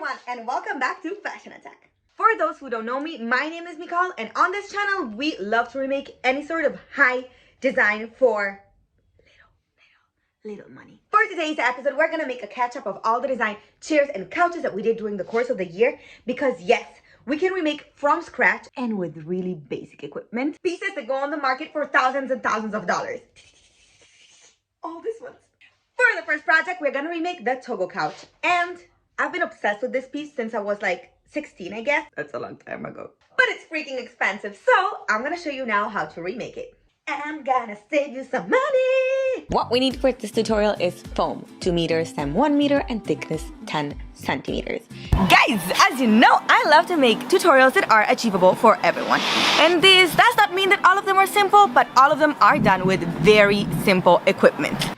everyone, and welcome back to Fashion Attack. For those who don't know me, my name is Nicole, and on this channel, we love to remake any sort of high design for little money. For today's episode, we're gonna make a catch-up of all the design chairs and couches that we did during the course of the year, because yes, we can remake from scratch and with really basic equipment pieces that go on the market for thousands and thousands of dollars. All these ones. For the first project, we're gonna remake the Togo couch, and I've been obsessed with this piece since I was like 16, I guess. That's a long time ago. But it's freaking expensive, so I'm gonna show you now how to remake it. I'm gonna save you some money! What we need for this tutorial is foam, 2 meters, stem 1 meter, and thickness 10 centimeters. Guys, as you know, I love to make tutorials that are achievable for everyone. And this does not mean that all of them are simple, but all of them are done with very simple equipment.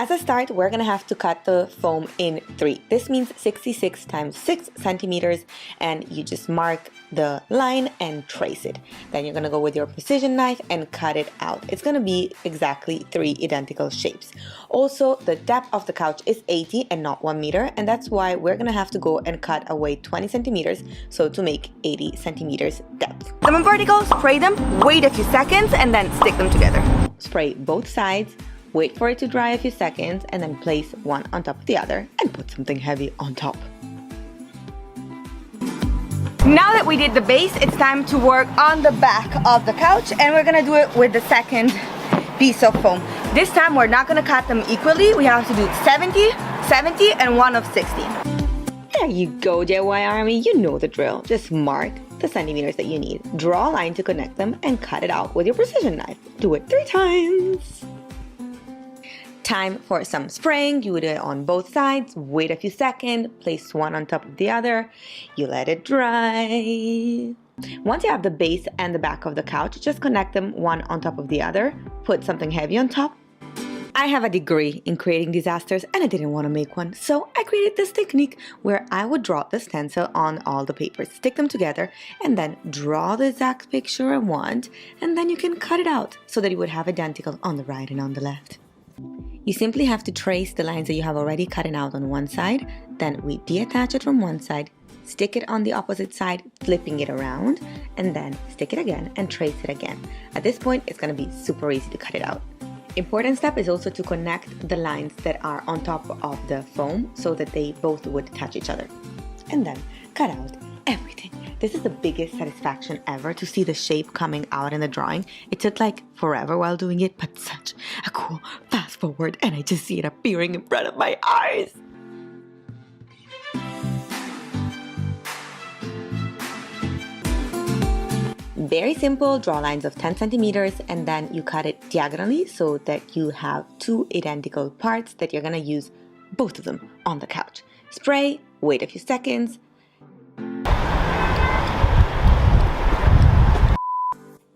As a start, we're gonna have to cut the foam in 3. This means 66 times 6 centimeters, and you just mark the line and trace it. Then you're gonna go with your precision knife and cut it out. It's gonna be exactly 3 identical shapes. Also, the depth of the couch is 80 and not 1 meter, and that's why we're gonna have to go and cut away 20 centimeters, so to make 80 centimeters depth. Them vertical, spray them, wait a few seconds, and then stick them together. Spray both sides. Wait for it to dry a few seconds, and then place one on top of the other and put something heavy on top. Now that we did the base, it's time to work on the back of the couch, and we're gonna do it with the second piece of foam. This time we're not gonna cut them equally. We have to do 70, 70, and one of 60. There you go, DIY Army. You know the drill. Just mark the centimeters that you need. Draw a line to connect them and cut it out with your precision knife. Do it 3 times. Time for some spraying. You do it on both sides. Wait a few seconds. Place one on top of the other. You let it dry. Once you have the base and the back of the couch, just connect them one on top of the other. Put something heavy on top. I have a degree in creating disasters, and I didn't want to make one, so I created this technique where I would draw the stencil on all the papers, stick them together, and then draw the exact picture I want, and then you can cut it out so that it would have identical on the right and on the left. You simply have to trace the lines that you have already cut out on one side, then we detach it from one side, stick it on the opposite side, flipping it around, and then stick it again and trace it again. At this point, it's going to be super easy to cut it out. Important step is also to connect the lines that are on top of the foam so that they both would touch each other. And then cut out everything. This is the biggest satisfaction ever, to see the shape coming out in the drawing. It took like forever while doing it, but such a cool fast forward, and I just see it appearing in front of my eyes. Very simple. Draw lines of 10 centimeters, and then you cut it diagonally so that you have 2 identical parts that you're gonna use, both of them, on the couch. Spray, wait a few seconds,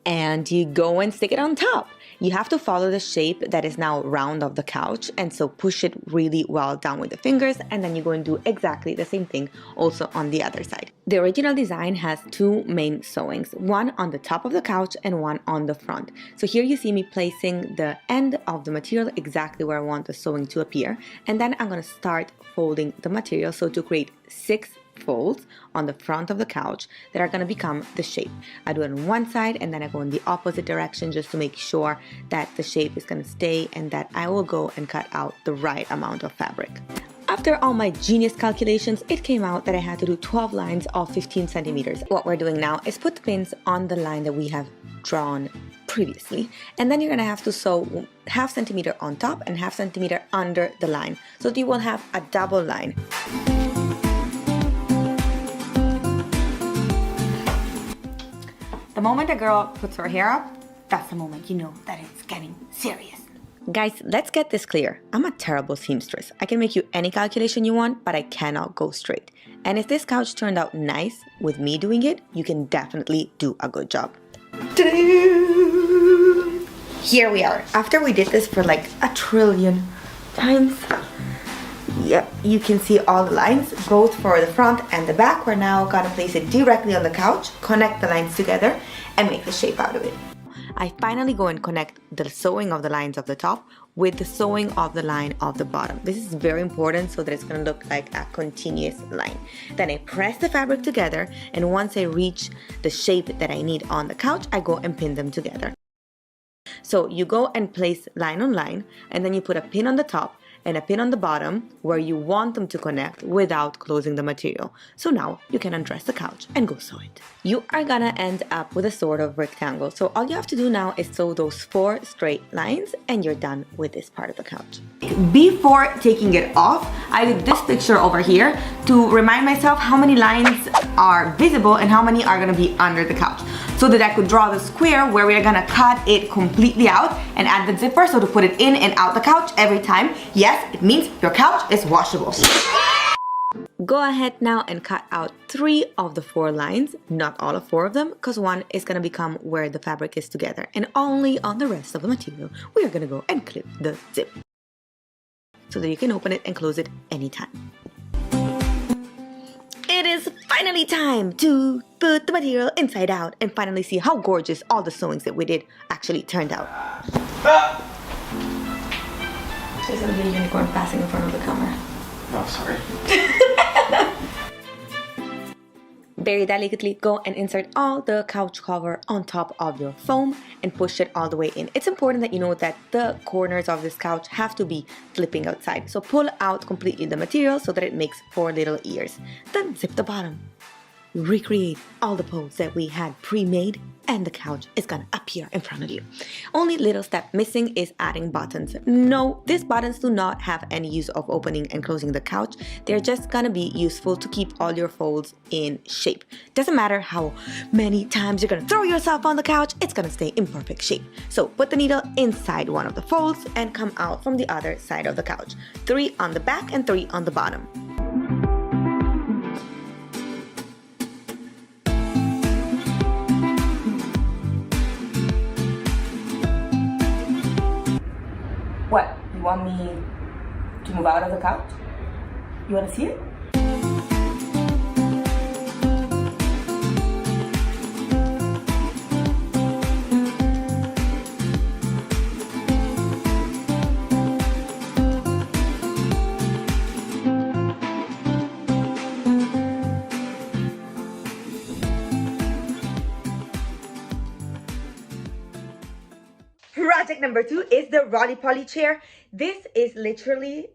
and you go and stick it on top. You have to follow the shape that is now round of the couch, and so push it really well down with the fingers, and then you go and do exactly the same thing also on the other side. The original design has 2 main sewings, one on the top of the couch and one on the front. So here you see me placing the end of the material exactly where I want the sewing to appear, and then I'm going to start folding the material, so to create 6 folds on the front of the couch that are going to become the shape. I do it on one side, and then I go in the opposite direction just to make sure that the shape is going to stay and that I will go and cut out the right amount of fabric. After all my genius calculations, it came out that I had to do 12 lines of 15 centimeters. What we're doing now is put the pins on the line that we have drawn previously, and then you're going to have to sew ½ centimeter on top and ½ centimeter under the line, so that you will have a double line. The moment a girl puts her hair up, that's the moment you know that it's getting serious. Guys, let's get this clear. I'm a terrible seamstress. I can make you any calculation you want, but I cannot go straight. And if this couch turned out nice with me doing it, you can definitely do a good job. Here we are. After we did this for like 1 trillion times, yep, you can see all the lines, both for the front and the back. We're now gonna place it directly on the couch, connect the lines together, and make the shape out of it. I finally go and connect the sewing of the lines of the top with the sewing of the line of the bottom. This is very important so that it's going to look like a continuous line. Then I press the fabric together, and once I reach the shape that I need on the couch, I go and pin them together. So you go and place line on line, and then you put a pin on the top and a pin on the bottom where you want them to connect without closing the material. So now you can undress the couch and go sew it. You are gonna end up with a sort of rectangle. So all you have to do now is sew those 4 straight lines and you're done with this part of the couch. Before taking it off, I did this picture over here to remind myself how many lines are visible and how many are gonna be under the couch, so that I could draw the square where we are gonna cut it completely out and add the zipper, so to put it in and out the couch every time. Yes, it means your couch is washable. Go ahead now and cut out 3 of the 4 lines, not all of 4 of them, because one is gonna become where the fabric is together, and only on the rest of the material we are gonna go and clip the zip, so that you can open it and close it anytime. It is finally time to put the material inside out and finally see how gorgeous all the sewings that we did actually turned out. There's gonna be a unicorn passing in front of the camera. Oh, sorry. Very delicately go and insert all the couch cover on top of your foam and push it all the way in. It's important that you know that the corners of this couch have to be flipping outside. So pull out completely the material so that it makes 4 little ears. Then zip the bottom. Recreate all the pose that we had pre-made and the couch is gonna appear in front of you. Only little step missing is adding buttons. No, these buttons do not have any use of opening and closing the couch. They're just gonna be useful to keep all your folds in shape. Doesn't matter how many times you're gonna throw yourself on the couch, it's gonna stay in perfect shape. So put the needle inside one of the folds and come out from the other side of the couch. 3 on the back and 3 on the bottom. What? You want me to move out of the couch? You want to see it? Project number 2 is the Roly Poly chair. This is literally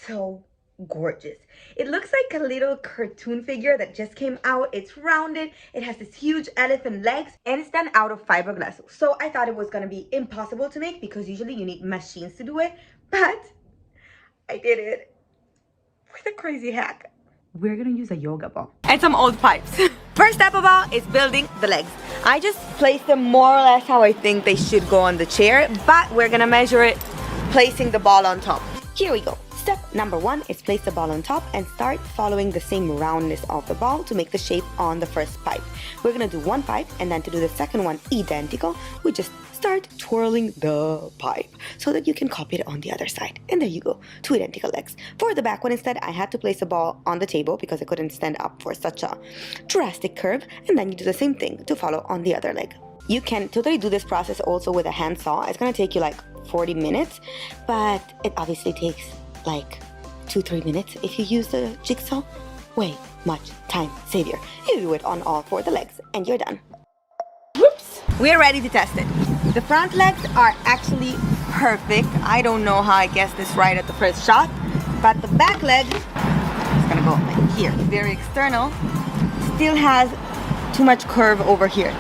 so gorgeous. It looks like a little cartoon figure that just came out. It's rounded, it has this huge elephant legs, and it's done out of fiberglass. So I thought it was gonna be impossible to make because usually you need machines to do it, but I did it with a crazy hack. We're gonna use a yoga ball and some old pipes. First step of all is building the legs. I just placed them more or less how I think they should go on the chair, but we're gonna measure it placing the ball on top. Here we go. Step number 1 is place the ball on top and start following the same roundness of the ball to make the shape on the first pipe. We're gonna do 1 pipe, and then to do the second one identical, we just start twirling the pipe so that you can copy it on the other side. And there you go, 2 identical legs. For the back one instead, I had to place the ball on the table because I couldn't stand up for such a drastic curve, and then you do the same thing to follow on the other leg. You can totally do this process also with a hand saw. It's gonna take you like 40 minutes, but it obviously takes like 2-3 minutes if you use the jigsaw. Way much time savior. You do it on all 4 of the legs and you're done. Whoops! We're ready to test it. The front legs are actually perfect. I don't know how I guessed this right at the first shot, but the back leg is gonna go like here. Very external. Still has too much curve over here.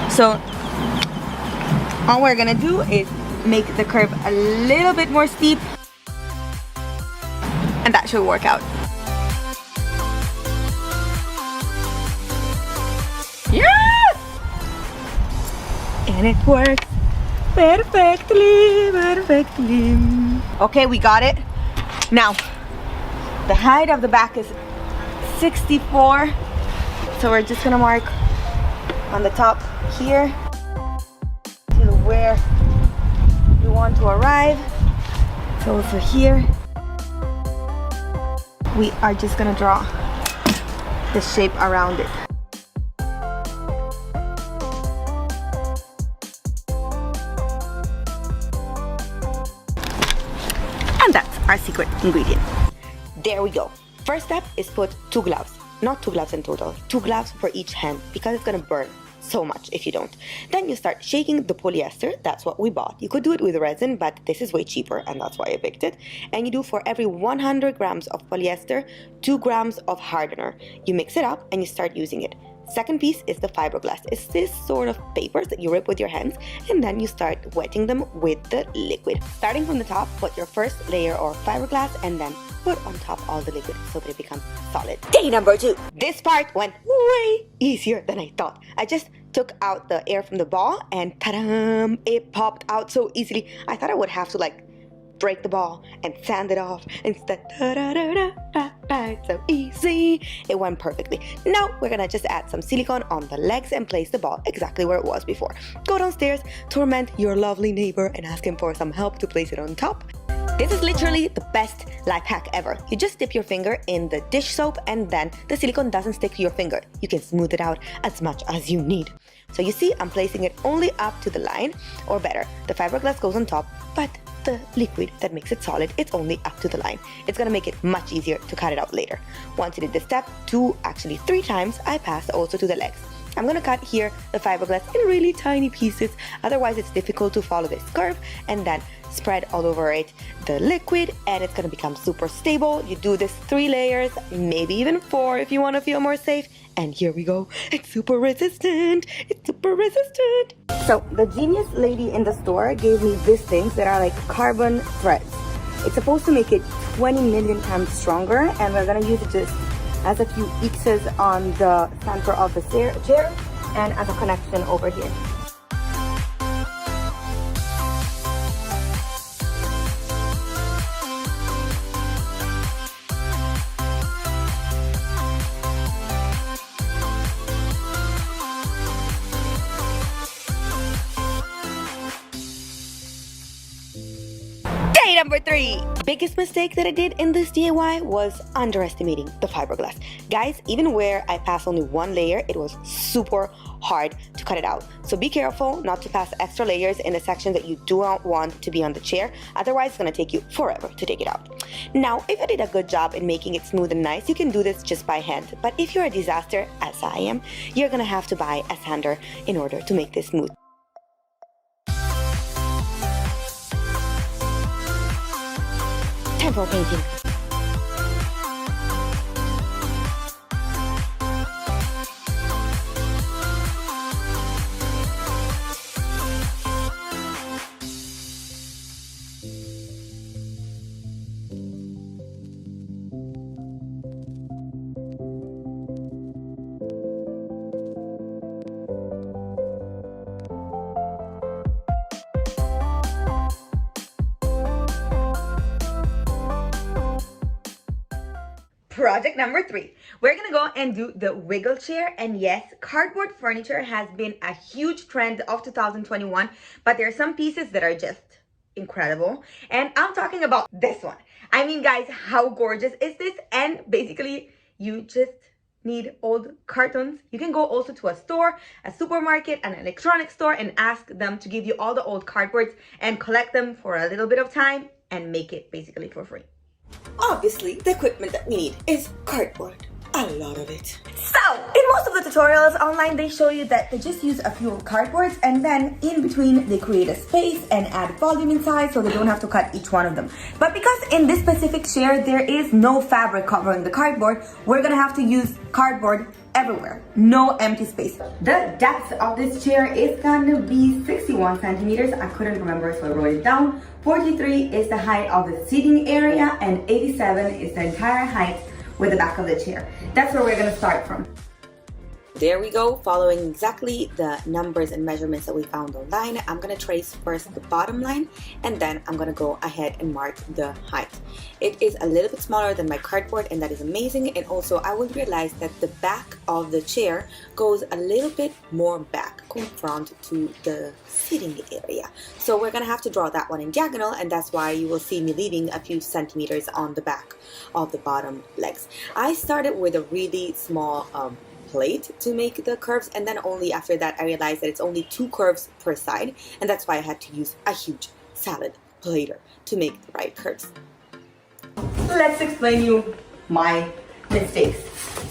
So all we're gonna do is make the curve a little bit more steep, and that should work out. Yes! And it works perfectly. Okay, we got it. Now, the height of the back is 64. So we're just gonna mark on the top here to where we want to arrive. So also here, we are just gonna draw the shape around it. secret ingredient. There we go. First step is put 2 gloves. Not 2 gloves in total, 2 gloves for each hand because it's gonna burn so much if you don't. Then you start shaking the polyester. That's what we bought. You could do it with resin, but this is way cheaper and that's why I picked it. And you do for every 100 grams of polyester, 2 grams of hardener. You mix it up and you start using it. Second piece is the fiberglass. It's this sort of papers that you rip with your hands and then you start wetting them with the liquid. Starting from the top, put your first layer of fiberglass and then put on top all the liquid so that it becomes solid. Day number 2. This part went way easier than I thought. I just took out the air from the ball and ta-da! It popped out so easily. I thought I would have to break the ball and sand it off. Instead, it's so easy. It went perfectly. Now we're gonna just add some silicone on the legs and place the ball exactly where it was before. Go downstairs, torment your lovely neighbor and ask him for some help to place it on top. This is literally the best life hack ever. You just dip your finger in the dish soap and then the silicone doesn't stick to your finger. You can smooth it out as much as you need. So you see, I'm placing it only up to the line, or better, the fiberglass goes on top, but the liquid that makes it solid, it's only up to the line. It's gonna make it much easier to cut it out later. Once you did this step 2, actually 3 times, I passed also to the legs. I'm gonna cut here the fiberglass in really tiny pieces, otherwise it's difficult to follow this curve, and then spread all over it the liquid and it's gonna become super stable. You do this 3 layers, maybe even 4 if you wanna feel more safe. And here we go. It's super resistant. It's super resistant. So the genius lady in the store gave me these things that are like carbon threads. It's supposed to make it 20 million times stronger, and we're gonna use it just as a few X's on the center of the chair and as a connection over here. Number 3. Biggest mistake that I did in this DIY was underestimating the fiberglass. Guys, even where I passed only 1 layer, it was super hard to cut it out. So be careful not to pass extra layers in the section that you do not want to be on the chair. Otherwise, it's gonna take you forever to take it out. Now, if you did a good job in making it smooth and nice, you can do this just by hand. But if you're a disaster, as I am, you're gonna have to buy a sander in order to make this smooth. Time for painting. Project number 3. We're gonna go and do the wiggle chair. And yes, cardboard furniture has been a huge trend of 2021, but there are some pieces that are just incredible. And I'm talking about this one. I mean, guys, how gorgeous is this? And basically, you just need old cartons. You can go also to a store, a supermarket, an electronics store, and ask them to give you all the old cardboards and collect them for a little bit of time and make it basically for free. Obviously, the equipment that we need is cardboard. A lot of it. So, in most of the tutorials online, they show you that they just use a few cardboards and then in between they create a space and add volume inside so they don't have to cut each one of them. But because in this specific chair there is no fabric covering the cardboard, we're gonna have to use cardboard everywhere. No empty space. The depth of this chair is gonna be 61 centimeters. I couldn't remember, so I wrote it down. 43 is the height of the seating area and 87 is the entire height with the back of the chair. That's where we're gonna start from. There we go, following exactly the numbers and measurements that we found online. I'm gonna trace first the bottom line and then I'm gonna go ahead and mark the height. It is a little bit smaller than my cardboard and that is amazing. And also I will realize that the back of the chair goes a little bit more back, confront to the sitting area. So we're gonna have to draw that one in diagonal, and that's why you will see me leaving a few centimeters on the back of the bottom legs. I started with a really small plate to make the curves, and then only after that I realized that it's only 2 curves per side, and that's why I had to use a huge salad plater to make the right curves. let's explain you my mistakes.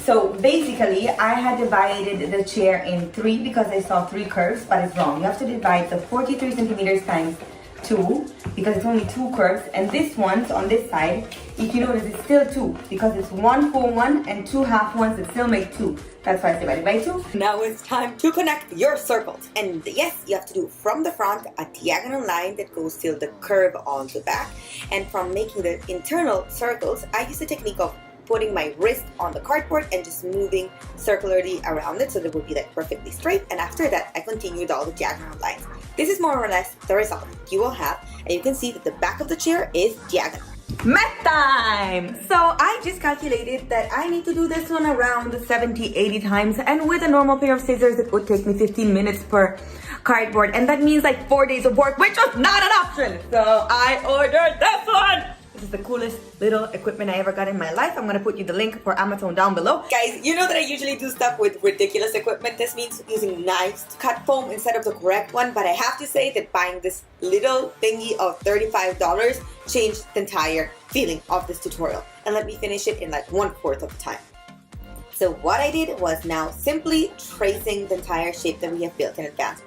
So basically, I had divided the chair in 3 because I saw 3 curves, but it's wrong. You have to divide the 43 centimeters times 2 because it's only 2 curves, and this one, so on this side, if you notice, it's still 2 because it's 1 full one and 2 half ones that still make 2. That's why I divided by 2. Now it's time to connect your circles. And yes, you have to do from the front a diagonal line that goes till the curve on the back. And from making the internal circles, I use the technique of putting my wrist on the cardboard and just moving circularly around it so that it would be like perfectly straight. And after that, I continued all the diagonal lines. This is more or less the result you will have, and you can see that the back of the chair is diagonal. Math time! So I just calculated that I need to do this one around 70-80 times, and with a normal pair of scissors it would take me 15 minutes per cardboard, and that means like 4 days of work, which was not an option. So I ordered this one! This is the coolest little equipment I ever got in my life. I'm gonna put you the link for Amazon down below. Guys, you know that I usually do stuff with ridiculous equipment. This means using knives to cut foam instead of the correct one, but I have to say that buying this little thingy of $35 changed the entire feeling of this tutorial. And let me finish it in like 1/4 of the time. So what I did was now simply tracing the entire shape that we have built in advance.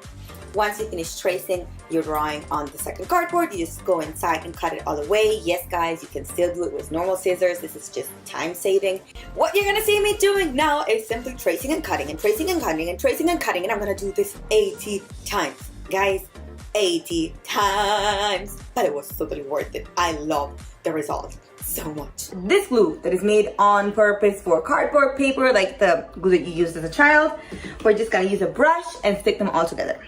Once you finish tracing your drawing on the second cardboard, you just go inside and cut it all the way. Yes, guys, you can still do it with normal scissors. This is just time saving. What you're gonna see me doing now is simply tracing and cutting and tracing and cutting and tracing and cutting, and I'm gonna do this 80 times. Guys, 80 times. But it was totally worth it. I love the result so much. This glue that is made on purpose for cardboard paper, like the glue that you used as a child, we're just gonna use a brush and stick them all together.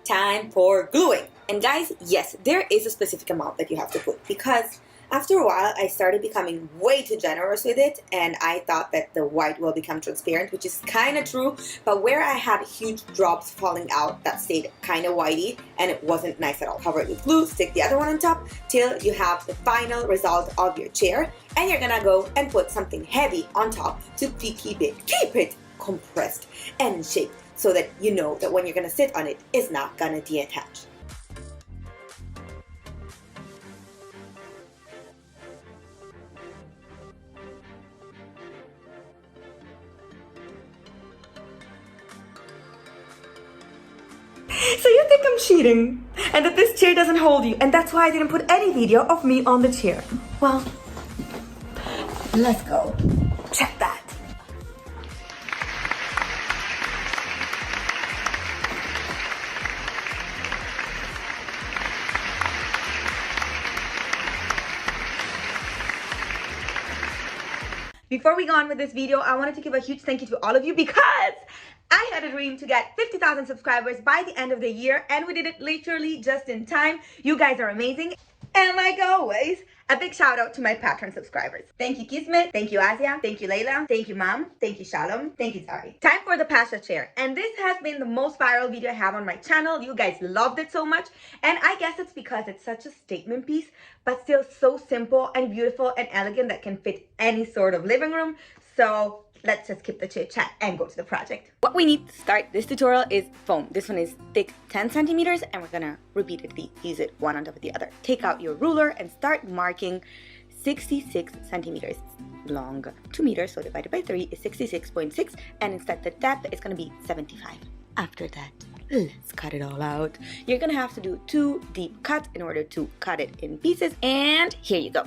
Time for gluing. And guys, yes, there is a specific amount that you have to put, because after a while I started becoming way too generous with it, and I thought that the white will become transparent, which is kind of true, but where I had huge drops falling out, that stayed kind of whitey and it wasn't nice at all. Cover it with glue, stick the other one on top till you have the final result of your chair, and you're gonna go and put something heavy on top to keep it compressed and in shape, so that you know that when you're gonna sit on it, it's not gonna detach. So you think I'm cheating and that this chair doesn't hold you, and that's why I didn't put any video of me on the chair. Well, let's go check that. Before we go on with this video, I wanted to give a huge thank you to all of you, because I had a dream to get 50,000 subscribers by the end of the year, and we did it literally just in time. You guys are amazing. And like always, a big shout out to my Patreon subscribers. Thank you Kismet, thank you Asia, thank you Layla, thank you Mom, thank you Shalom, thank you Zari. Time for the Pacha chair, and this has been the most viral video I have on my channel. You guys loved it so much, and I guess it's because it's such a statement piece, but still so simple and beautiful and elegant that can fit any sort of living room. So let's just skip the chit chat and go to the project. What we need to start this tutorial is foam. This one is thick 10 centimeters, and we're gonna repeatedly use it one on top of the other. Take out your ruler and start marking 66 centimeters long. 2 meters, so divided by 3 is 66.6, and instead the depth is gonna be 75. After that, let's cut it all out. You're gonna have to do 2 deep cuts in order to cut it in pieces, and here you go.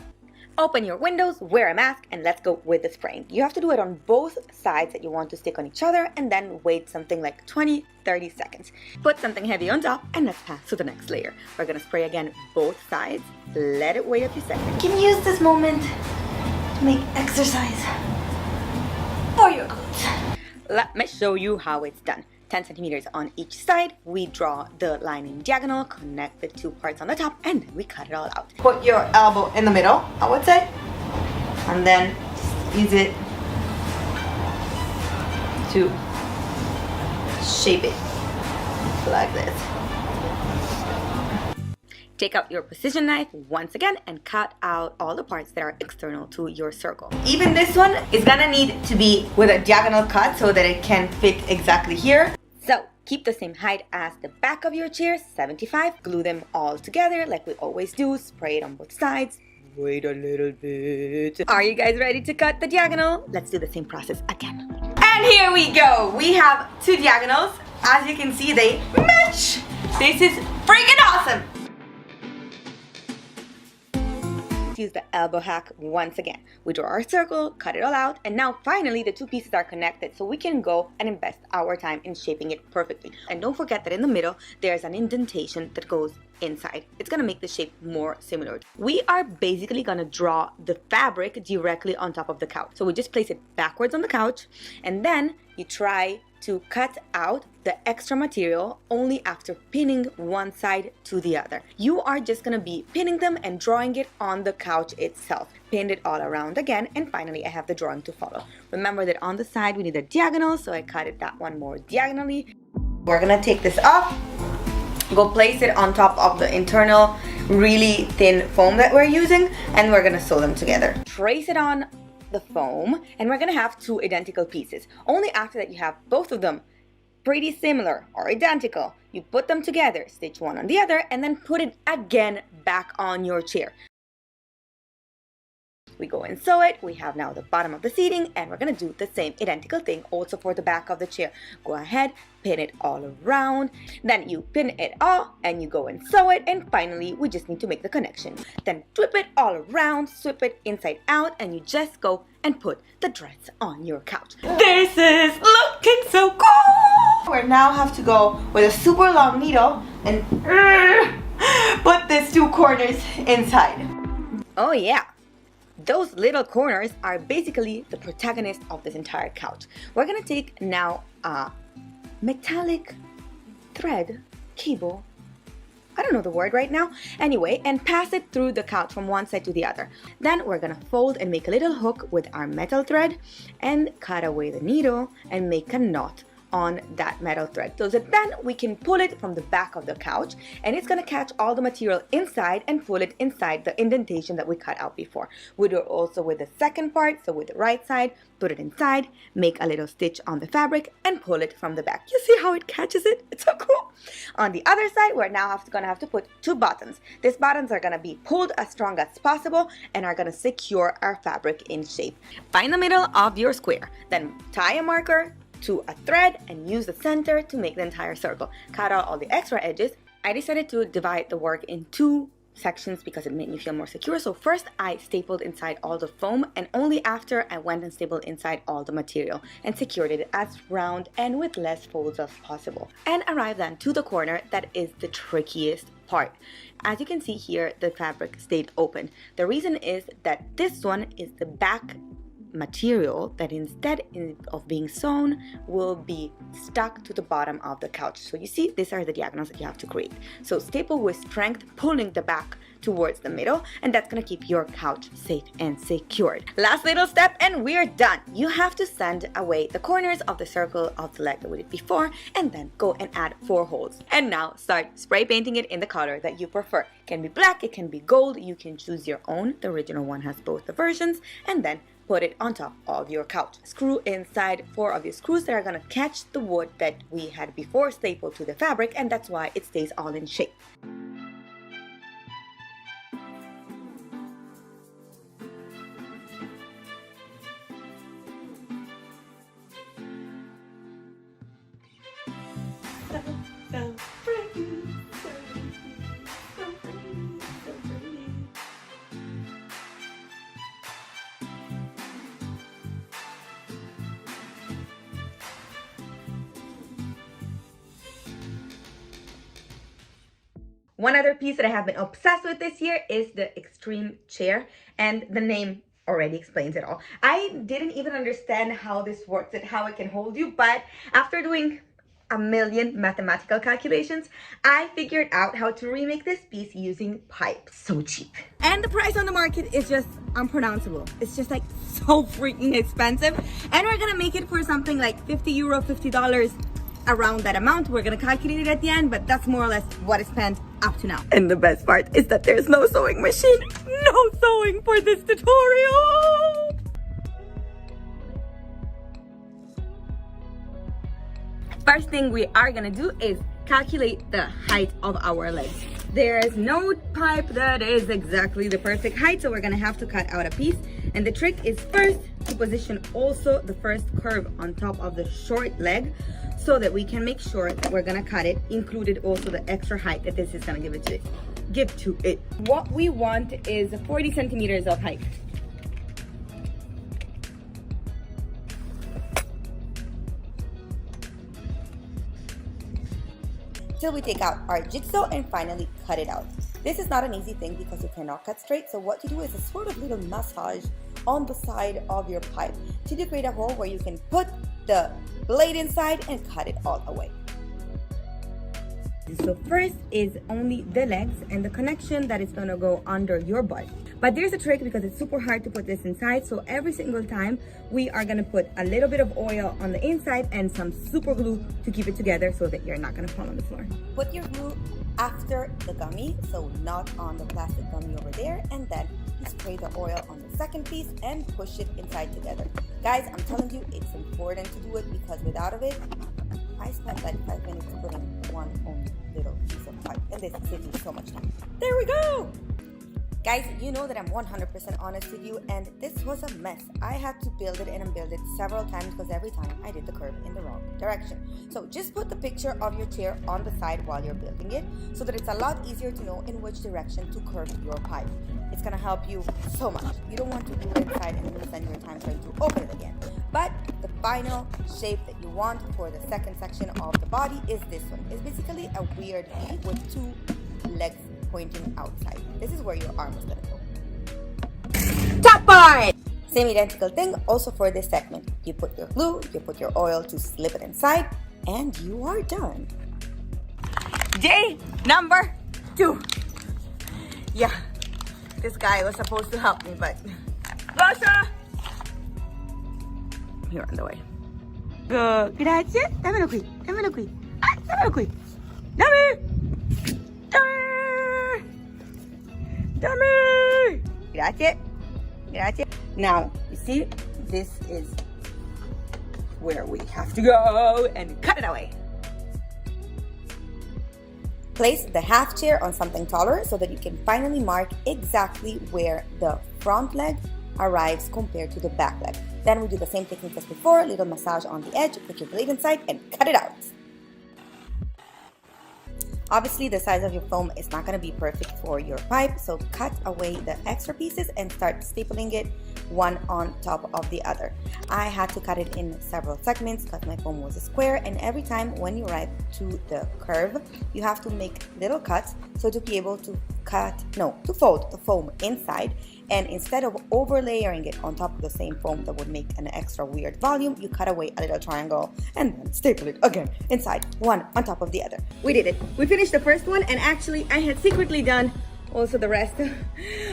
Open your windows, wear a mask, and let's go with the spraying. You have to do it on both sides that you want to stick on each other, and then wait something like 20-30 seconds. Put something heavy on top, and let's pass to the next layer. We're gonna spray again both sides. Let it wait a few seconds. You can use this moment to make exercise for your glutes. Let me show you how it's done. 10 centimeters on each side. We draw the line in diagonal, connect the 2 parts on the top, and we cut it all out. Put your elbow in the middle, I would say, and then use it to shape it like this. Take out your precision knife once again and cut out all the parts that are external to your circle. Even this one is gonna need to be with a diagonal cut so that it can fit exactly here. So keep the same height as the back of your chair, 75. Glue them all together like we always do. Spray it on both sides. wait a little bit. Are you guys ready to cut the diagonal? Let's do the same process again. And here we go. We have two diagonals. As you can see, they match. This is freaking awesome. Use the elbow hack once again. We draw our circle, cut it all out, and now finally the two pieces are connected, so we can go and invest our time in shaping it perfectly. And don't forget that in the middle there's an indentation that goes inside. It's gonna make the shape more similar. We are basically gonna draw the fabric directly on top of the couch. So we just place it backwards on the couch, and then you try to cut out the extra material only after pinning one side to the other. You are just gonna be pinning them and drawing it on the couch itself. Pinned it all around again, and finally I have the drawing to follow. Remember that on the side we need a diagonal, so I cut it that one more diagonally. We're gonna take this off, go place it on top of the internal really thin foam that we're using, and we're gonna sew them together. Trace it on the foam, and we're gonna have two identical pieces. Only after that you have both of them pretty similar or identical, you put them together, stitch one on the other, and then put it again back on your chair. We go and sew it. We have now the bottom of the seating, and we're gonna do the same identical thing also for the back of the chair. Go ahead, pin it all around, then you pin it all and you go and sew it, and finally we just need to make the connection. Then flip it all around, swip it inside out, and you just go and put the dress on your couch. This is looking so cool! We now have to go with a super long needle and put these two corners inside. Oh yeah. Those little corners are basically the protagonist of this entire couch. We're gonna take now a metallic thread, cable, I don't know the word right now, anyway, and pass it through the couch from one side to the other. Then we're gonna fold and make a little hook with our metal thread and cut away the needle and make a knot on that metal thread, so that then we can pull it from the back of the couch, and it's gonna catch all the material inside and pull it inside the indentation that we cut out before. We do it also with the second part, so with the right side, put it inside, make a little stitch on the fabric, and pull it from the back. You see how it catches it? It's so cool. On the other side, we're now gonna have to put two buttons. These buttons are gonna be pulled as strong as possible and are gonna secure our fabric in shape. Find the middle of your square, then tie a marker to a thread and use the center to make the entire circle. Cut out all the extra edges. I decided to divide the work in two sections because it made me feel more secure. So first I stapled inside all the foam, and only after I went and stapled inside all the material and secured it as round and with less folds as possible. And arrived then to the corner that is the trickiest part. As you can see here, the fabric stayed open. The reason is that this one is the back material that instead of being sewn will be stuck to the bottom of the couch. So you see, these are the diagonals that you have to create. So staple with strength, pulling the back towards the middle, and that's gonna keep your couch safe and secured. Last little step and we're done. You have to sand away the corners of the circle of the leg that we did before, and then go and add 4 holes. And now start spray painting it in the color that you prefer. It can be black, it can be gold, you can choose your own. The original one has both the versions, and then put it on top of your couch. Screw inside 4 of your screws that are gonna catch the wood that we had before stapled to the fabric, and that's why it stays all in shape. One other piece that I have been obsessed with this year is the EKSTREME chair, and the name already explains it all. I didn't even understand how this works and how it can hold you, but after doing a million mathematical calculations, I figured out how to remake this piece using pipe. So cheap. And the price on the market is just unpronounceable. It's just like so freaking expensive. And we're gonna make it for something like €50, $50, around that amount. We're gonna calculate it at the end, but that's more or less what is spent up to now. And the best part is that there's no sewing machine. No sewing for this tutorial. First thing we are gonna do is calculate the height of our legs. There's no pipe that is exactly the perfect height, so we're gonna have to cut out a piece. And the trick is first to position also the first curve on top of the short leg so that we can make sure that we're gonna cut it, included also the extra height that this is gonna give to it. What we want is 40 centimeters of height. Till we take out our jigsaw and finally cut it out. This is not an easy thing because you cannot cut straight, so what you do is a sort of little massage on the side of your pipe till you create a hole where you can put the blade inside and cut it all away. So first is only the legs and the connection that is gonna go under your butt. But there's a trick because it's super hard to put this inside. So every single time we are gonna put a little bit of oil on the inside and some super glue to keep it together so that you're not gonna fall on the floor. Put your glue after the gummy, so not on the plastic gummy over there, and then you spray the oil on the second piece and push it inside together. Guys, I'm telling you, it's important to do it because without of it, I spent like 5 minutes putting one only little piece of pipe, and this saves me so much time. There we go! Guys, you know that I'm 100% honest with you, and this was a mess. I had to build it and unbuild it several times because every time I did the curve in the wrong direction. So just put the picture of your chair on the side while you're building it so that it's a lot easier to know in which direction to curve your pipe. It's gonna help you so much. You don't want to do it inside and then spend your time trying to open it again. But the final shape that you want for the second section of the body is this one. It's basically a weird V with two legs pointing outside. This is where your arm is gonna go. Top part! Same identical thing also for this segment. You put your glue, you put your oil to slip it inside, and you are done. Day number 2. Yeah, this guy was supposed to help me, but Pacha! You're on the way. Grazie. Dammelo qui, dammelo qui. Ah, dammelo qui. Dammi! Dammi! Dammi! Grazie. Grazie. Now, you see, this is where we have to go and cut it away. Place the half chair on something taller so that you can finally mark exactly where the front leg arrives compared to the back leg. Then we do the same technique as before, a little massage on the edge, put your blade inside and cut it out. Obviously, the size of your foam is not going to be perfect for your pipe, so cut away the extra pieces and start stapling it one on top of the other. I had to cut it in several segments because my foam was a square, and every time when you arrive to the curve, you have to make little cuts so to be able to fold the foam inside. And instead of overlayering it on top of the same foam that would make an extra weird volume, you cut away a little triangle and then staple it again inside, one on top of the other. We did it. We finished the first one, and actually I had secretly done also the rest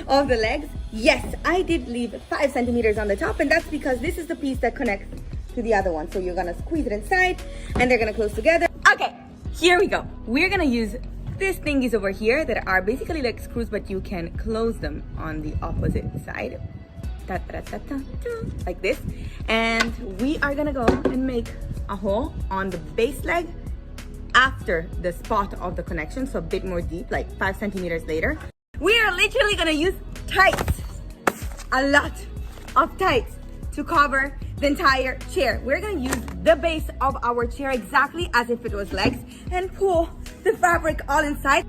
of the legs. Yes, I did leave 5 centimeters on the top, and that's because this is the piece that connects to the other one. So you're gonna squeeze it inside and they're gonna close together. Okay, here we go. We're gonna use these thingies over here that are basically like screws, but you can close them on the opposite side. Like this. And we are gonna go and make a hole on the base leg after the spot of the connection, so a bit more deep, like 5 centimeters later. We are literally gonna use tights, a lot of tights, to cover the entire chair. We're gonna use the base of our chair exactly as if it was legs and pull the fabric all inside.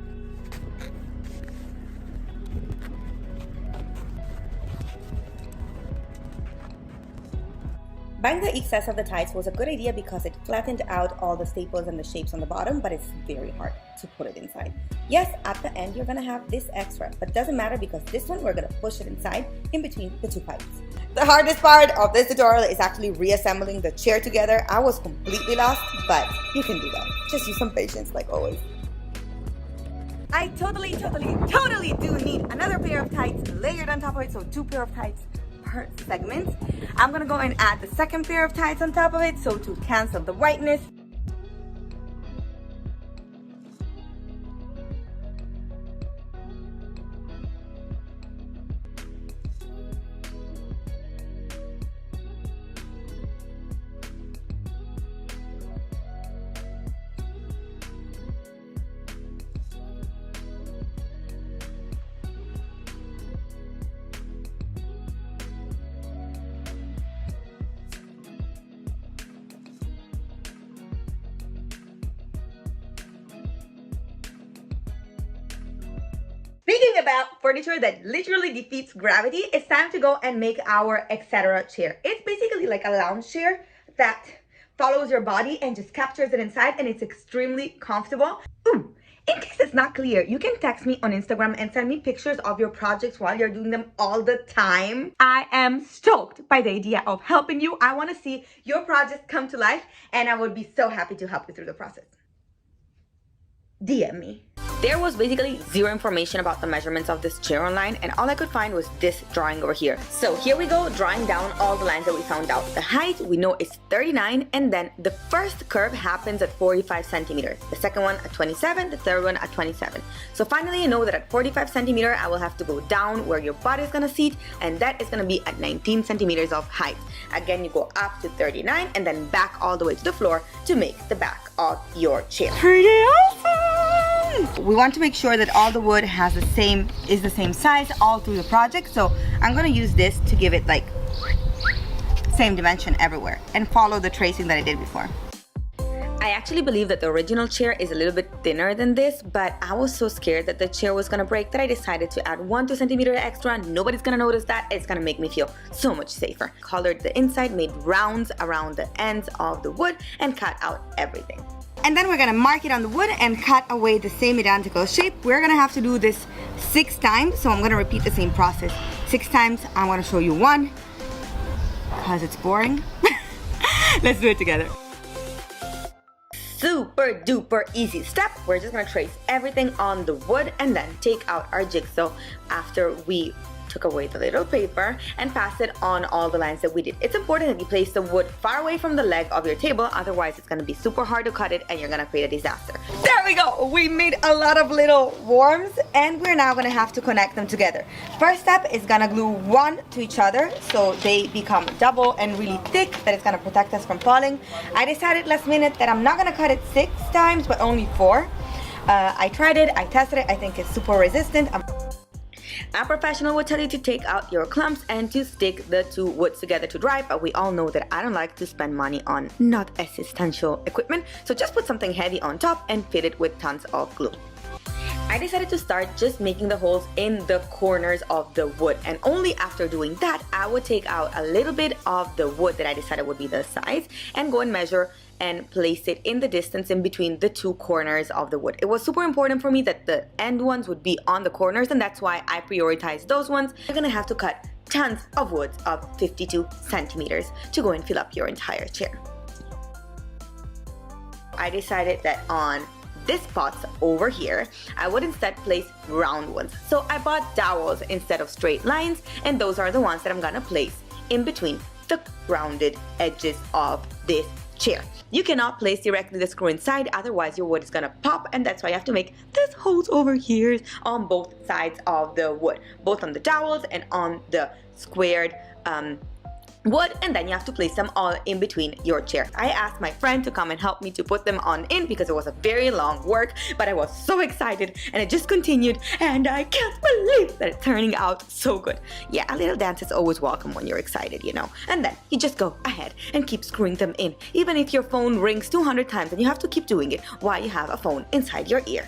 Buying the excess of the tights was a good idea because it flattened out all the staples and the shapes on the bottom, but it's very hard to put it inside. Yes, at the end you're gonna have this extra, but it doesn't matter because this one we're gonna push it inside in between the 2 pipes. The hardest part of this tutorial is actually reassembling the chair together. I was completely lost, but you can do that. Just use some patience like always. I totally do need another pair of tights layered on top of it, so 2 pair of tights per segment. I'm gonna go and add the second pair of tights on top of it, so to cancel the whiteness. Speaking about furniture that literally defeats gravity, it's time to go and make our ETCETERA chair. It's basically like a lounge chair that follows your body and just captures it inside, and it's extremely comfortable. Ooh, in case it's not clear, you can text me on Instagram and send me pictures of your projects while you're doing them all the time. I am stoked by the idea of helping you. I want to see your projects come to life, and I would be so happy to help you through the process. DM me. There was basically zero information about the measurements of this chair online, and all I could find was this drawing over here. So here we go, drawing down all the lines that we found out. The height we know is 39, and then the first curve happens at 45 centimeters, the second one at 27, the third one at 27. So finally I know that at 45 centimeters I will have to go down where your body is gonna sit, and that is gonna be at 19 centimeters of height. Again, you go up to 39 and then back all the way to the floor to make the back of your chair. Pretty awesome! We want to make sure that all the wood is the same size all through the project. So I'm gonna use this to give it like same dimension everywhere and follow the tracing that I did before. I actually believe that the original chair is a little bit thinner than this, but I was so scared that the chair was gonna break that I decided to add 1-2 centimeters extra. Nobody's gonna notice that. It's gonna make me feel so much safer. Colored the inside, made rounds around the ends of the wood, and cut out everything. And then we're gonna mark it on the wood and cut away the same identical shape. We're gonna have to do this 6 times, so I'm gonna repeat the same process 6 times. I wanna show you one, because it's boring. Let's do it together. Super duper easy step. We're just gonna trace everything on the wood and then take out our jigsaw after we took away the little paper and pass it on all the lines that we did. It's important that you place the wood far away from the leg of your table, otherwise it's gonna be super hard to cut it and you're gonna create a disaster. There we go! We made a lot of little worms, and we're now gonna have to connect them together. First step is gonna glue one to each other so they become double and really thick, that it's gonna protect us from falling. I decided last minute that I'm not gonna cut it 6 times but only 4. I tried it, I tested it, I think it's super resistant. A professional would tell you to take out your clumps and to stick the 2 woods together to dry, but we all know that I don't like to spend money on not essential equipment, so just put something heavy on top and fit it with tons of glue. I decided to start just making the holes in the corners of the wood, and only after doing that I would take out a little bit of the wood that I decided would be the size and go and measure and place it in the distance in between the 2 corners of the wood. It was super important for me that the end ones would be on the corners, and that's why I prioritized those ones. You're gonna have to cut tons of woods of 52 centimeters to go and fill up your entire chair. I decided that on this spots over here, I would instead place round ones. So I bought dowels instead of straight lines, and those are the ones that I'm gonna place in between the rounded edges of this chair. You cannot place directly the screw inside, otherwise your wood is gonna pop, and that's why you have to make these holes over here on both sides of the wood, both on the dowels and on the squared wood, and then you have to place them all in between your chair. I asked my friend to come and help me to put them on in because it was a very long work, but I was so excited and it just continued, and I can't believe that it's turning out so good. Yeah, a little dance is always welcome when you're excited, you know. And then you just go ahead and keep screwing them in, even if your phone rings 200 times and you have to keep doing it while you have a phone inside your ear.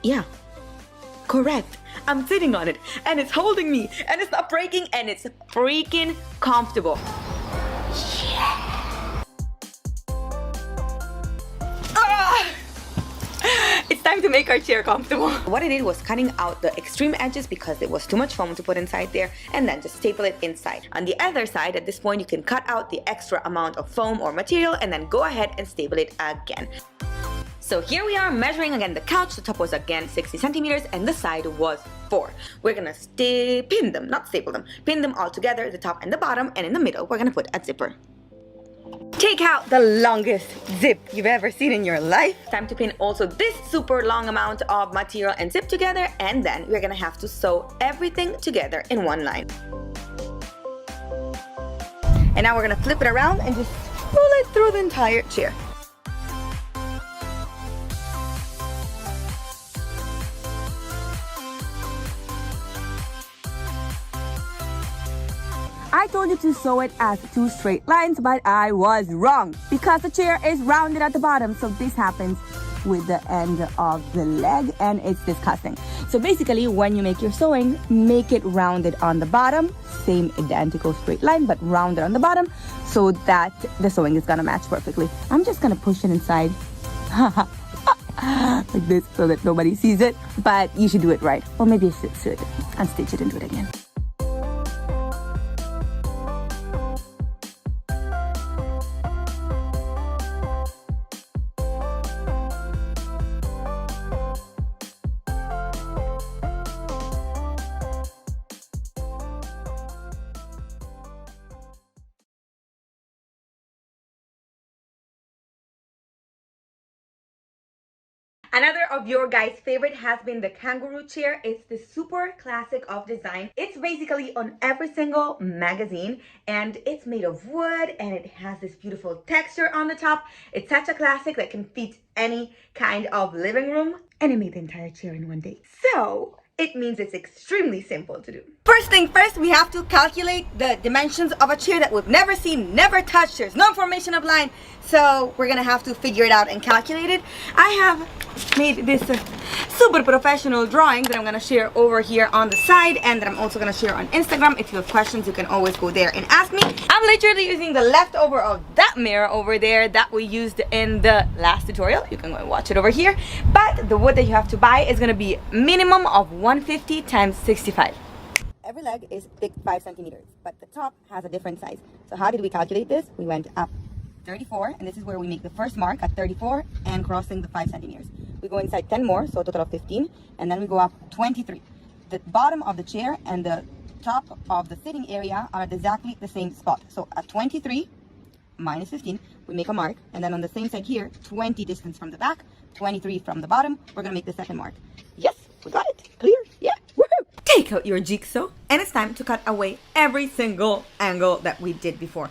Yeah, correct. I'm sitting on it and it's holding me and it's not breaking and it's freaking comfortable. Yeah. It's time to make our chair comfortable. What I did was cutting out the extreme edges because it was too much foam to put inside there, and then just staple it inside. On the other side, at this point, you can cut out the extra amount of foam or material and then go ahead and staple it again. So here we are measuring again the couch. The top was again 60 centimeters and the side was 4. We're gonna pin them, not staple them, pin them all together, the top and the bottom, and in the middle we're gonna put a zipper. Take out the longest zip you've ever seen in your life. Time to pin also this super long amount of material and zip together, and then we're gonna have to sew everything together in one line. And now we're gonna flip it around and just pull it through the entire chair. I told you to sew it as 2 straight lines, but I was wrong because the chair is rounded at the bottom, so this happens with the end of the leg, and it's disgusting. So basically, when you make your sewing, make it rounded on the bottom, same identical straight line, but rounded on the bottom so that the sewing is gonna match perfectly. I'm just gonna push it inside like this so that nobody sees it, but you should do it right. Or maybe you should unstitch it and do it again. Another of your guys' favorite has been the Kangaroo chair. It's the super classic of design. It's basically on every single magazine, and it's made of wood, and it has this beautiful texture on the top. It's such a classic that can fit any kind of living room, and I made the entire chair in one day. So it means it's extremely simple to do. First thing first, we have to calculate the dimensions of a chair that we've never seen, never touched. There's no information online, so we're gonna have to figure it out and calculate it. I have made this super professional drawing that I'm gonna share over here on the side, and that I'm also gonna share on Instagram. If you have questions, you can always go there and ask me. I'm literally using the leftover of that mirror over there that we used in the last tutorial. You can go and watch it over here. But the wood that you have to buy is gonna be minimum of 150 times 65. Every leg is thick 5 centimeters, but the top has a different size. So how did we calculate this? We went up 34, and this is where we make the first mark at 34 and crossing the 5 centimeters. We go inside 10 more, so a total of 15, and then we go up 23. The bottom of the chair and the top of the sitting area are at exactly the same spot. So at 23 minus 15, we make a mark, and then on the same side here, 20 distance from the back, 23 from the bottom, we're gonna make the second mark. Yes, we got it. Clear? Yeah. Woohoo! Take out your jigsaw, and it's time to cut away every single angle that we did before.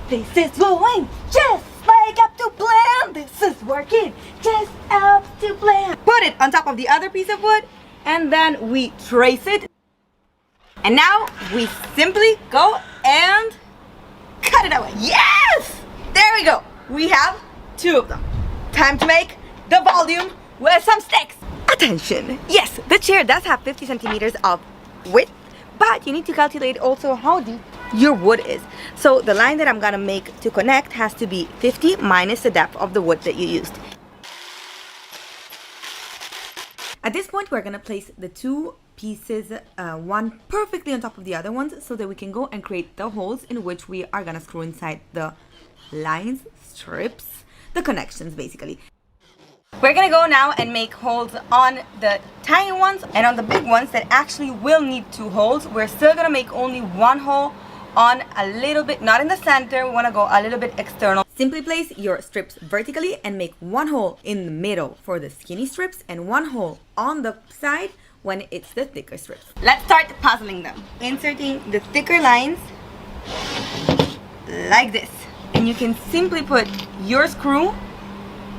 This is going just like up to plan. This is working just up to plan. Put it on top of the other piece of wood, and then we trace it. And now we simply go and cut it away. Yes! There we go. We have 2 of them. Time to make the volume with some sticks. Attention. Yes, the chair does have 50 centimeters of width, but you need to calculate also how deep your wood is. So the line that I'm gonna make to connect has to be 50 minus the depth of the wood that you used. At this point, we're gonna place the 2 pieces, one perfectly on top of the other ones, so that we can go and create the holes in which we are gonna screw inside the lines, strips, the connections basically. We're gonna go now and make holes on the tiny ones, and on the big ones that actually will need 2 holes, we're still gonna make only 1 hole on a little bit, not in the center. We want to go a little bit external. Simply place your strips vertically and make 1 hole in the middle for the skinny strips and 1 hole on the side when it's the thicker strips. Let's start puzzling them. Inserting the thicker lines like this, and you can simply put your screw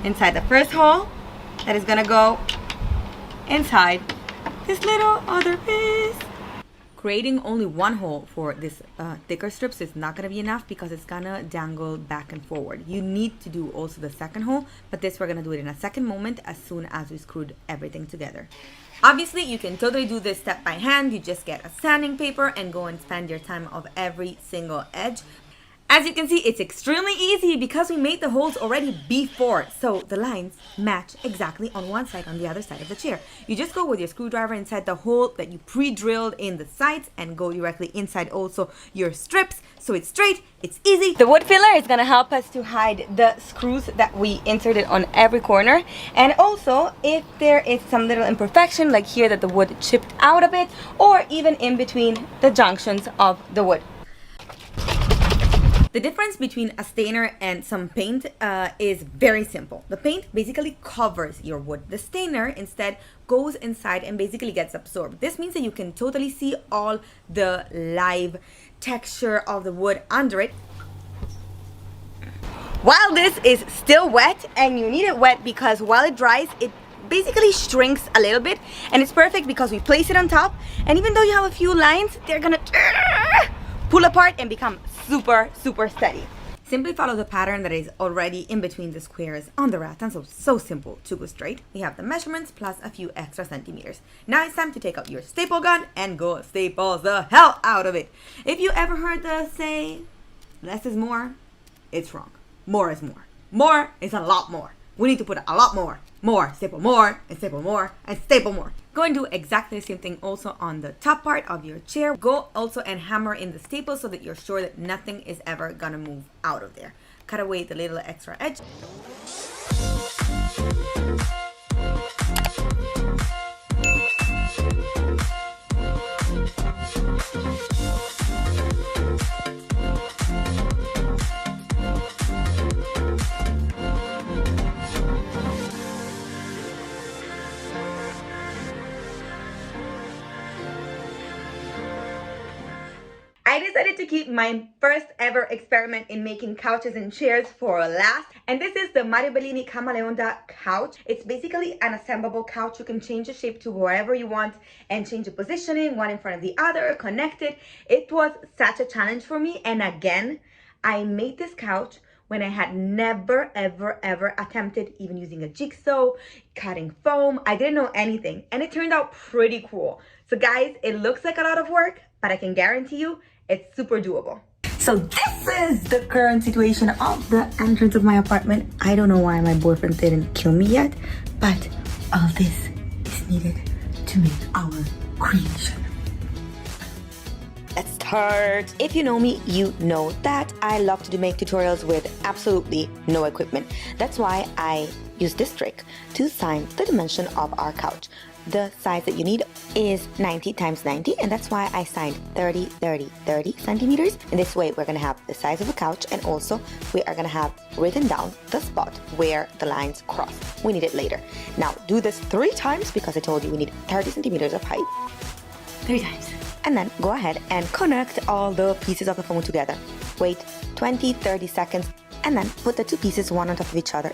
inside the first hole that is gonna go inside this little other piece. Creating only 1 hole for this thicker strips is not going to be enough because it's going to dangle back and forward. You need to do also the second hole, but this we're going to do it in a second moment as soon as we screwed everything together. Obviously, you can totally do this step by hand. You just get a sanding paper and go and spend your time of every single edge. As you can see, it's extremely easy because we made the holes already before, so the lines match exactly on one side, on the other side of the chair. You just go with your screwdriver inside the hole that you pre-drilled in the sides and go directly inside also your strips, so it's straight, it's easy. The wood filler is gonna help us to hide the screws that we inserted on every corner, and also if there is some little imperfection like here that the wood chipped out a bit, or even in between the junctions of the wood. The difference between a stainer and some paint is very simple. The paint basically covers your wood. The stainer instead goes inside and basically gets absorbed. This means that you can totally see all the live texture of the wood under it. While this is still wet, and you need it wet because while it dries, it basically shrinks a little bit, and it's perfect because we place it on top, and even though you have a few lines, they're gonna pull apart and become super steady. Simply follow the pattern that is already in between the squares on the rattan, so simple to go straight. We have the measurements plus a few extra centimeters. Now it's time to take out your staple gun and go staple the hell out of it. If you ever heard the say, less is more, it's wrong. More is more. More is a lot more. We need to put a lot more. More, staple more, and staple more, and staple more. Go and do exactly the same thing also on the top part of your chair. Go also and hammer in the staples so that you're sure that nothing is ever gonna move out of there. Cut away the little extra edge. I decided to keep my first ever experiment in making couches and chairs for last, and this is the BELLINI Camaleonda couch. It's basically an assemblable couch. You can change the shape to wherever you want and change the positioning, one in front of the other, connected. It was such a challenge for me, and again, I made this couch when I had never ever attempted even using a jigsaw, cutting foam. I didn't know anything, and it turned out pretty cool. So guys, it looks like a lot of work, but I can guarantee you it's super doable. So this is the current situation of the entrance of my apartment. I don't know why my boyfriend didn't kill me yet, but all this is needed to make our creation. Let's start. If you know me, you know that I love to make tutorials with absolutely no equipment. That's why I use this trick to find the dimension of our couch. The size that you need is 90 times 90, and that's why I signed 30, 30, 30 centimeters. In this way, we're gonna have the size of a couch, and also we are gonna have written down the spot where the lines cross. We need it later. Now do this 3 times because I told you we need 30 centimeters of height. 3 times. And then go ahead and connect all the pieces of the foam together. Wait 20, 30 seconds, and then put the 2 pieces one on top of each other.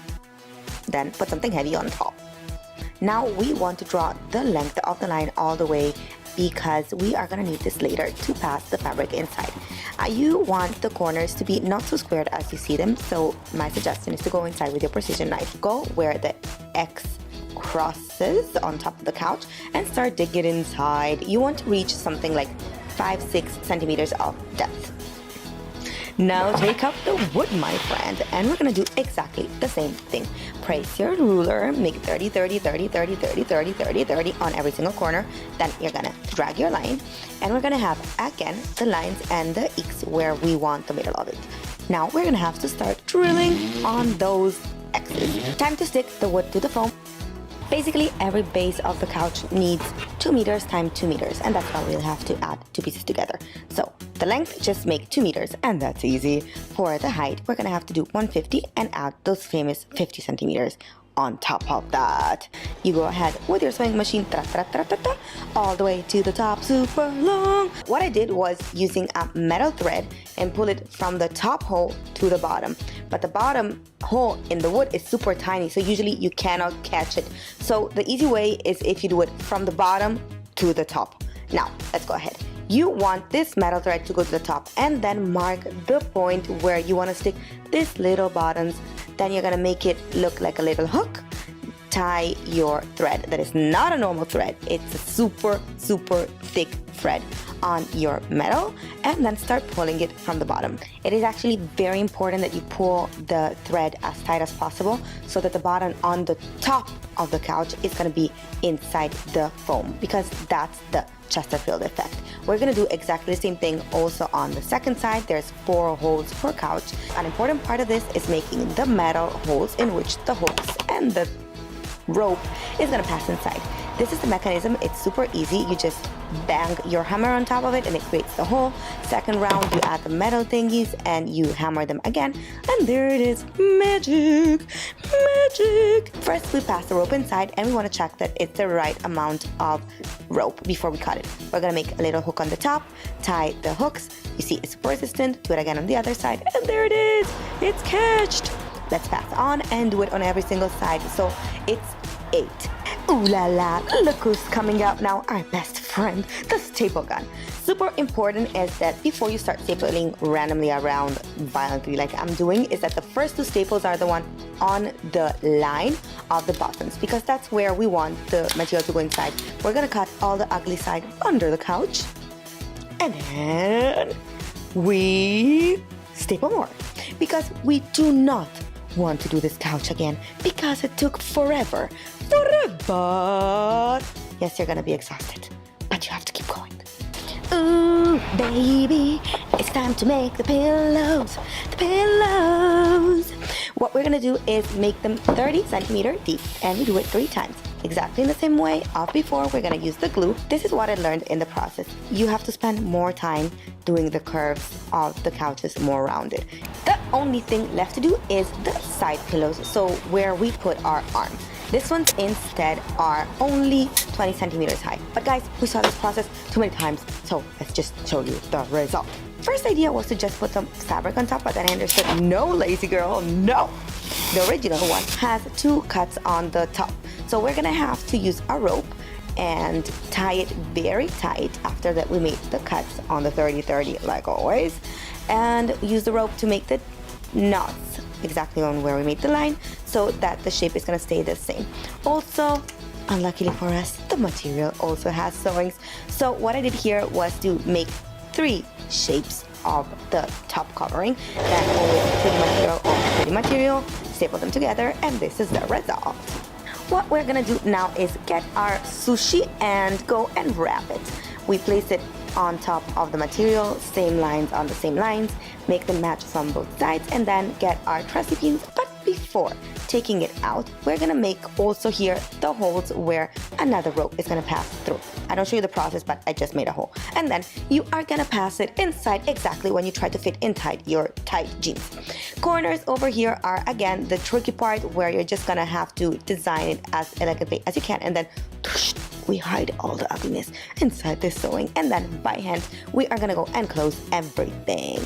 Then put something heavy on top. Now we want to draw the length of the line all the way because we are going to need this later to pass the fabric inside. You want the corners to be not so squared as you see them, so my suggestion is to go inside with your precision knife. Go where the X crosses on top of the couch and start digging inside. You want to reach something like 5-6 centimeters of depth. Now take up the wood, my friend, and we're gonna do exactly the same thing. Place your ruler, make 30, 30, 30, 30, 30, 30, 30, 30 on every single corner. Then you're gonna drag your line, and we're gonna have, again, the lines and the X where we want the middle of it. Now we're gonna have to start drilling on those X's. Time to stick the wood to the foam. Basically, every base of the couch needs 2 meters times 2 meters, and that's why we'll have to add 2 pieces together. So the length, just make 2 meters, and that's easy. For the height, we're gonna have to do 150 and add those famous 50 centimeters on top of that. You go ahead with your sewing machine all the way to the top, super long. What I did was using a metal thread and pull it from the top hole to the bottom, but the bottom hole in the wood is super tiny, so usually you cannot catch it. So the easy way is if you do it from the bottom to the top. Now let's go ahead. You want this metal thread to go to the top and then mark the point where you want to stick this little buttons. Then you're gonna make it look like a little hook. Tie your thread. That is not a normal thread. It's a super thick thread on your metal, and then start pulling it from the bottom. It is actually very important that you pull the thread as tight as possible so that the bottom on the top of the couch is going to be inside the foam, because that's the Chesterfield effect. We're going to do exactly the same thing also on the second side. There's 4 holes per couch. An important part of this is making the metal holes in which the hooks and the rope is going to pass inside. This is the mechanism. It's super easy. You just bang your hammer on top of it and it creates the hole. Second round, you add the metal thingies and you hammer them again, and there it is. Magic, magic. First, we pass the rope inside, and we want to check that it's the right amount of rope before we cut it. We're gonna make a little hook on the top, tie the hooks. You see it's super resistant. Do it again on the other side, and there it is. It's catched. Let's pass on and do it on every single side. So it's 8. Ooh la la, look who's coming out now, our best friend, the staple gun. Super important is that before you start stapling randomly around violently like I'm doing, is that the first two staples are the one on the line of the buttons, because that's where we want the material to go inside. We're gonna cut all the ugly side under the couch, and then we staple more, because we do not want to do this couch again, because it took forever. Yes, you're gonna be exhausted, but you have to keep going. Ooh, baby, it's time to make the pillows. The pillows. What we're gonna do is make them 30 centimeter deep, and we do it 3 times. Exactly in the same way of before. We're gonna use the glue. This is what I learned in the process. You have to spend more time doing the curves of the couches more rounded. The only thing left to do is the side pillows, so where we put our arm. This ones instead are only 20 centimeters high. But guys, we saw this process too many times, so let's just show you the result. First idea was to just put some fabric on top, but then I understood, no, lazy girl, no. The original one has 2 cuts on the top. So we're gonna have to use a rope and tie it very tight after that we made the cuts on the 30-30 like always, and use the rope to make the knots exactly on where we made the line, so that the shape is gonna stay the same. Also, unluckily for us, the material also has sewings. So what I did here was to make 3 shapes of the top covering, then with pretty material, staple them together, and this is the result. What we're gonna do now is get our sushi and go and wrap it. We place it on top of the material, same lines on the same lines, make them match from both sides, and then get our trusty pins. But before taking it out, we're gonna make also here the holes where another rope is gonna pass through. I don't show you the process, but I just made a hole. And then you are gonna pass it inside exactly when you try to fit inside your tight jeans. Corners over here are again the tricky part, where you're just gonna have to design it as elegantly as you can, and then we hide all the ugliness inside this sewing, and then by hand we are gonna go and close everything.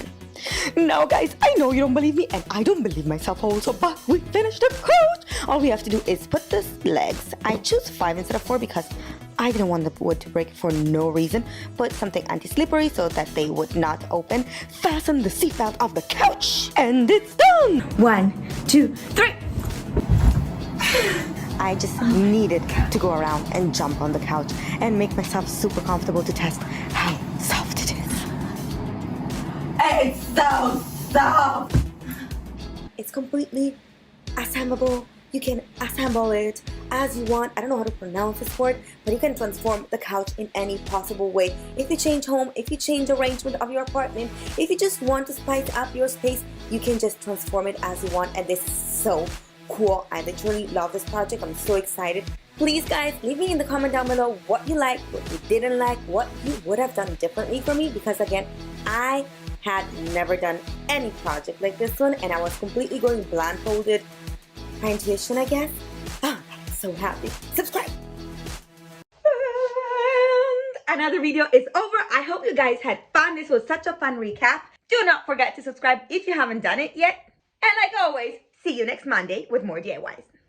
Now guys, I know you don't believe me, and I don't believe myself also, but we finished the couch. All we have to do is put the legs. I choose 5 instead of 4 because I didn't want the wood to break for no reason. Put something anti-slippery so that they would not open. Fasten the seatbelt of the couch, and it's done. 1, 2, 3. I just needed to go around and jump on the couch and make myself super comfortable to test how soft it is. It's so soft. It's completely assemblable. You can assemble it as you want. I don't know how to pronounce this word, but you can transform the couch in any possible way. If you change home, if you change arrangement of your apartment, if you just want to spice up your space, you can just transform it as you want, and this is so cool. I literally love this project. I'm so excited. Please guys, leave me in the comment down below what you like, what you didn't like, what you would have done differently for me, because again, I had never done any project like this one, and I was completely going blindfolded. My intuition, I guess. Oh, I'm so happy. Subscribe. And another video is over. I hope you guys had fun. This was such a fun recap. Do not forget to subscribe if you haven't done it yet. And like always, see you next Monday with more DIYs.